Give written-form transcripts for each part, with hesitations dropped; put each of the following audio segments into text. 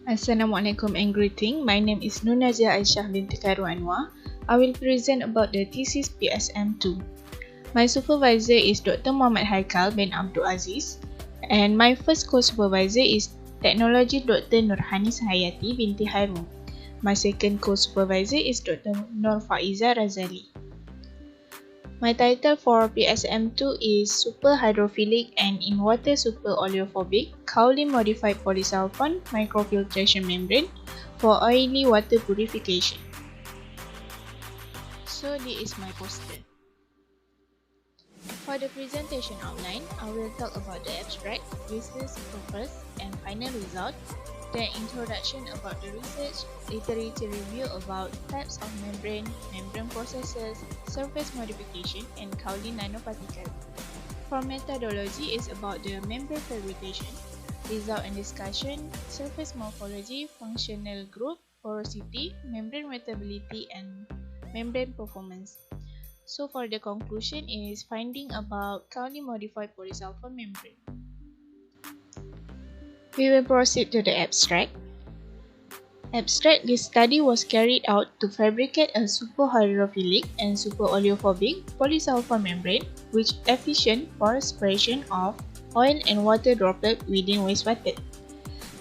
Assalamualaikum and greeting. My name is Aisyah Binti Khairul Anuar. I will present about the thesis PSM2. My supervisor is Dr. Muhammad Haikal bin Abdul Aziz, and my first co-supervisor is Technology Dr. Nurhani Sahayati binti Khairul. My second co-supervisor is Dr. Nur Faiza Razali. My title for PSM2 is Superhydrophilic and in water superoleophobic kaolin modified polysulfone microfiltration membrane for oily water purification. So this is my poster. For the presentation outline, I will talk about the abstract, research purpose and final result, then introduction about the research, literature review about types of membrane, membrane processes, surface modification and kaolin nanoparticles. For methodology is about the membrane fabrication, result and discussion, surface morphology, functional group, porosity, membrane wettability and membrane performance. So for the conclusion is finding about kaolin modified polysulfone membrane. We will proceed to the abstract. Abstract, this study was carried out to fabricate a superhydrophilic and superoleophobic polysulfone membrane which efficient for separation of oil and water droplet within wastewater.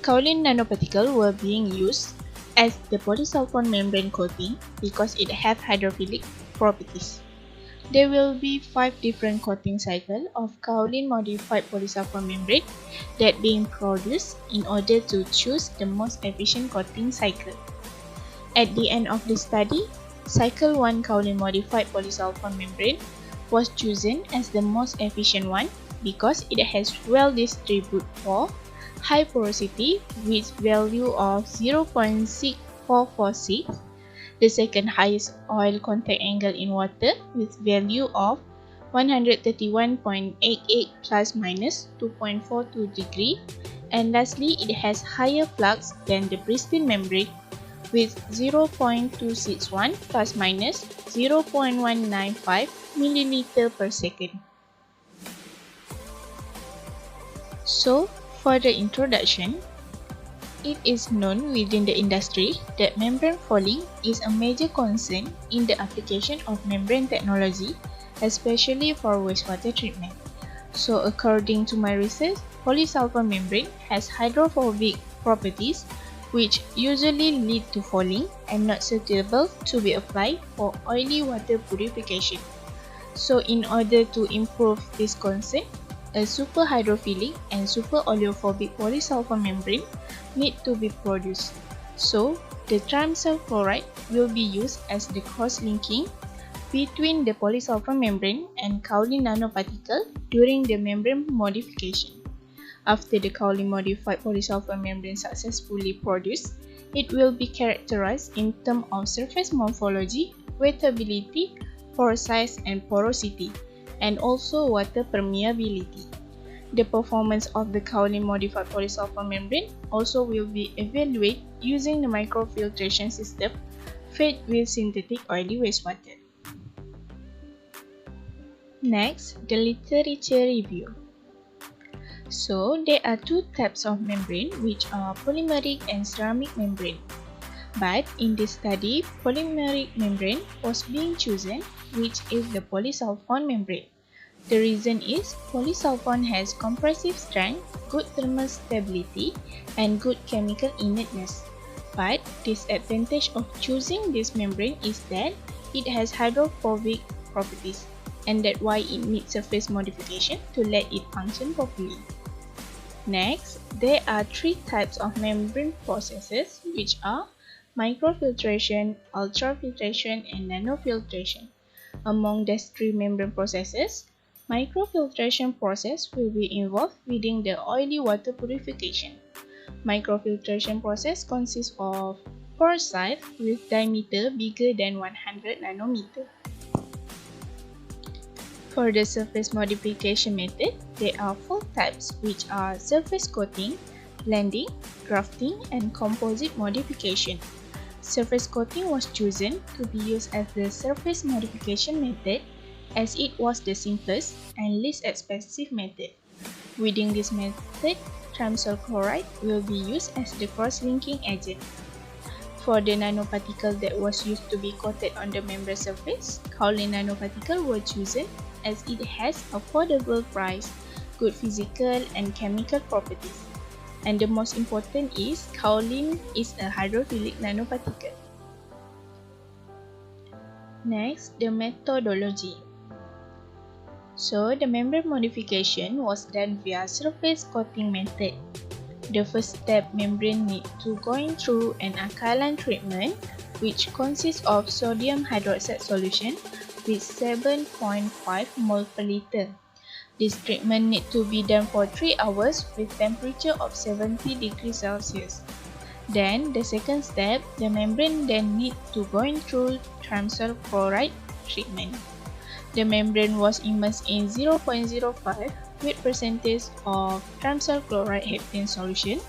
Kaolin nanoparticles were being used as the polysulfone membrane coating because it have hydrophilic properties. There will be 5 different coating cycles of kaolin modified polysulfone membrane that being produced in order to choose the most efficient coating cycle. At the end of the study, cycle 1 kaolin modified polysulfone membrane was chosen as the most efficient one because it has well distributed pore, high porosity with value of 0.6446. The second highest oil contact angle in water with value of 131.88 plus minus 2.42 degree, and lastly it has higher flux than the pristine membrane with 0.261 plus minus 0.195 milliliter per second. So for the introduction, it is known within the industry that membrane fouling is a major concern in the application of membrane technology, especially for wastewater treatment. So according to my research, polysulfone membrane has hydrophobic properties which usually lead to fouling and not suitable to be applied for oily water purification. So in order to improve this concern, a superhydrophilic and superoleophobic polysulfone membrane need to be produced. So, the trimethyl chloride will be used as the cross-linking between the polysulfone membrane and kaolin nanoparticle during the membrane modification. After the kaolin modified polysulfone membrane successfully produced, it will be characterized in terms of surface morphology, wettability, pore size and porosity, and also water permeability. The performance of the kaolin modified polysulfone membrane also will be evaluated using the microfiltration system fed with synthetic oily wastewater. Next, the literature review. So, there are 2 types of membrane which are polymeric and ceramic membrane. But in this study, polymeric membrane was being chosen, which is the polysulfone membrane. The reason is polysulfone has compressive strength, good thermal stability, and good chemical inertness. But disadvantage of choosing this membrane is that it has hydrophobic properties, and that's why it needs surface modification to let it function properly. Next, there are 3 types of membrane processes which are microfiltration, ultrafiltration, and nanofiltration. Among these 3 membrane processes, microfiltration process will be involved within the oily water purification. Microfiltration process consists of pore size with diameter bigger than 100 nanometer. For the surface modification method, there are 4 types which are surface coating, blending, grafting, and composite modification. Surface coating was chosen to be used as the surface modification method as it was the simplest and least expensive method. Within this method, triamcinyl chloride will be used as the cross-linking agent. For the nanoparticle that was used to be coated on the membrane surface, kaolin nanoparticle were chosen as it has affordable price, good physical and chemical properties. And the most important is kaolin is a hydrophilic nanoparticle. Next, the methodology. So, the membrane modification was done via surface coating method. The first step, membrane need to go through an alkaline treatment which consists of sodium hydroxide solution with 7.5 mol per liter. This treatment need to be done for 3 hours with temperature of 70 degrees Celsius. Then, the second step, the membrane then need to go through triamcinyl chloride treatment. The membrane was immersed in 0.05 weight percentage of triamcinyl chloride heptane solution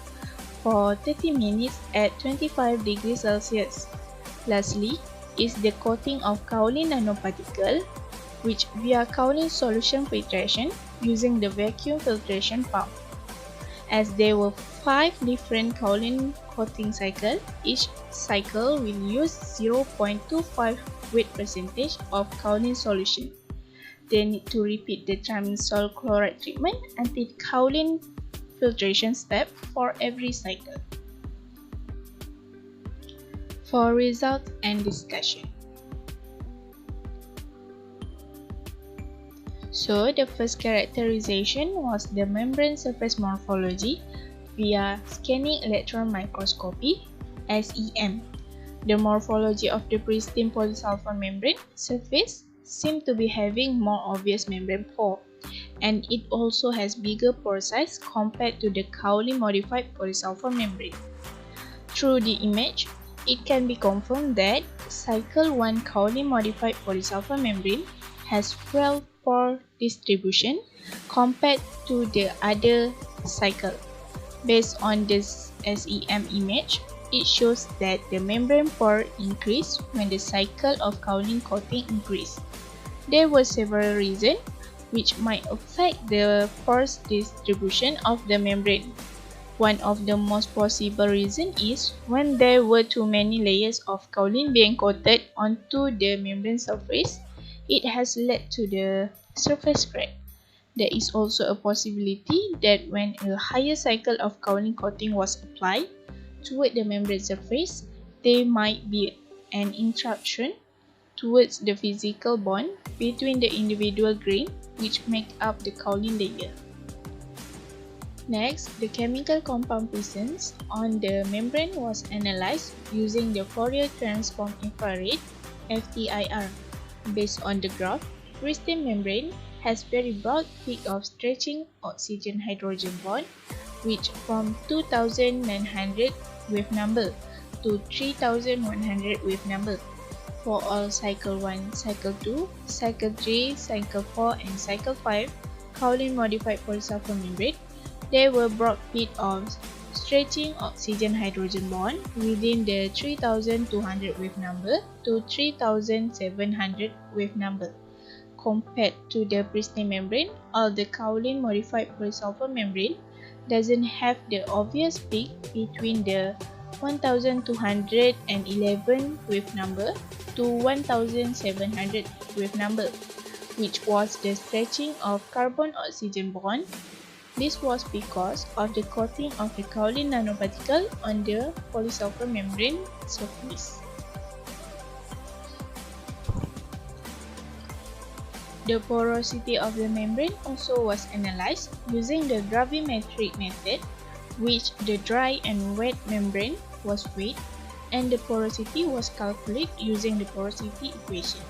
for 30 minutes at 25 degrees Celsius. Lastly is the coating of kaolin nanoparticle, which via kaolin solution filtration using the vacuum filtration pump. As there were 5 different kaolin coating cycles, each cycle will use 0.25 weight percentage of kaolin solution. They need to repeat the triamcinyl chloride treatment until kaolin filtration step for every cycle. For results and discussion. So, the first characterization was the membrane surface morphology via scanning electron microscopy (SEM). The morphology of the pristine polysulfone membrane surface seemed to be having more obvious membrane pore, and it also has bigger pore size compared to the kaolin modified polysulfone membrane. Through the image, it can be confirmed that cycle 1 kaolin modified polysulfone membrane has well pore distribution compared to the other cycle. Based on this SEM image, it shows that the membrane pore increased when the cycle of kaolin coating increased. There were several reasons which might affect the pore distribution of the membrane. One of the most possible reasons is when there were too many layers of kaolin being coated onto the membrane surface, it has led to the surface crack. There is also a possibility that when a higher cycle of kaolin coating was applied toward the membrane surface, there might be an interruption towards the physical bond between the individual grain which make up the kaolin layer. Next, the chemical compound presence on the membrane was analyzed using the Fourier transform infrared (FTIR). Based on the graph, pristine membrane has very broad peak of stretching oxygen-hydrogen bond, which from 2900 wave number to 3100 wave number. For all cycle 1, cycle 2, cycle 3, cycle 4 and cycle 5 kaolin modified polysulfone membrane, there were broad peak of stretching oxygen-hydrogen bond within the 3200 wave number to 3700 wave number. Compared to the pristine membrane, all the kaolin modified polysulfone membrane doesn't have the obvious peak between the 1211 wave number to 1700 wave number, which was the stretching of carbon-oxygen bond. This was because of the coating of the kaolin nanoparticle on the polysulfone membrane surface. The porosity of the membrane also was analyzed using the gravimetric method, which the dry and wet membrane was weighed and the porosity was calculated using the porosity equation.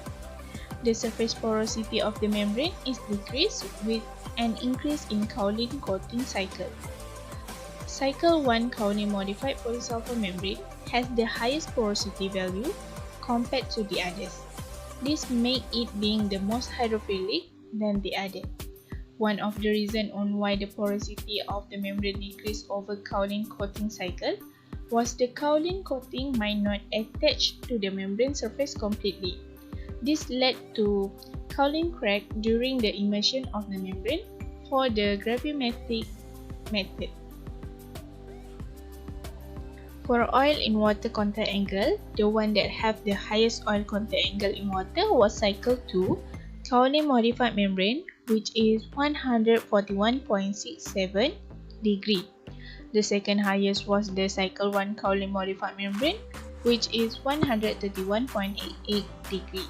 The surface porosity of the membrane is decreased with an increase in kaolin coating cycle. Cycle 1 kaolin modified polysulfone membrane has the highest porosity value compared to the others. This makes it being the most hydrophilic than the other. One of the reasons on why the porosity of the membrane decreased over kaolin coating cycle was the kaolin coating might not attach to the membrane surface completely. This led to kaolin crack during the immersion of the membrane for the gravimetric method. For oil in water contact angle, the one that have the highest oil contact angle in water was cycle 2, Kaolin modified membrane, which is 141.67 degree. The second highest was the cycle 1 Kaolin modified membrane, which is 131.88 degree.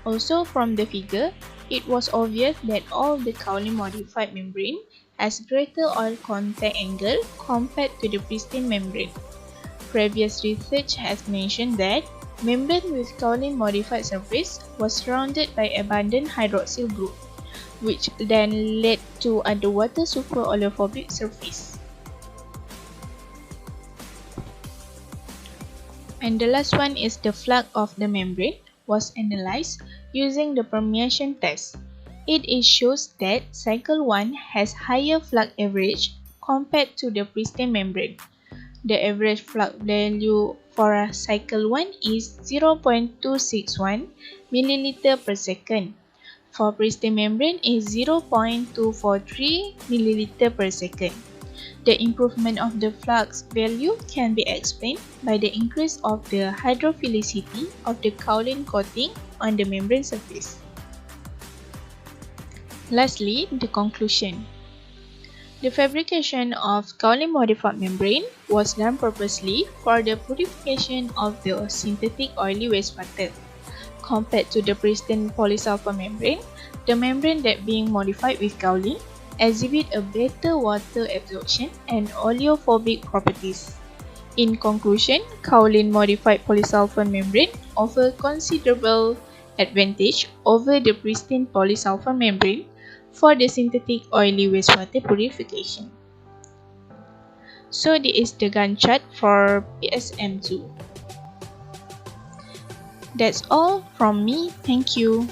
Also from the figure, it was obvious that all the Kaolin modified membrane has greater oil contact angle compared to the pristine membrane. Previous research has mentioned that membrane with kaolin modified surface was surrounded by abundant hydroxyl group, which then led to underwater superoleophobic surface. And the last one is the flux of the membrane was analyzed using the permeation test. It shows that cycle 1 has higher flux average compared to the pristine membrane. The average flux value for cycle 1 is 0.261 ml per second. For pristine membrane is 0.243 ml per second. The improvement of the flux value can be explained by the increase of the hydrophilicity of the kaolin coating on the membrane surface. Lastly, the conclusion. The fabrication of kaolin modified membrane was done purposely for the purification of the synthetic oily wastewater. Compared to the pristine polysulfone membrane, the membrane that being modified with kaolin exhibit a better water absorption and oleophobic properties. In conclusion, kaolin modified polysulfone membrane offer considerable advantage over the pristine polysulfone membrane for the synthetic oily wastewater purification. So this is the Gantt chart for PSM2. That's all from me. Thank you.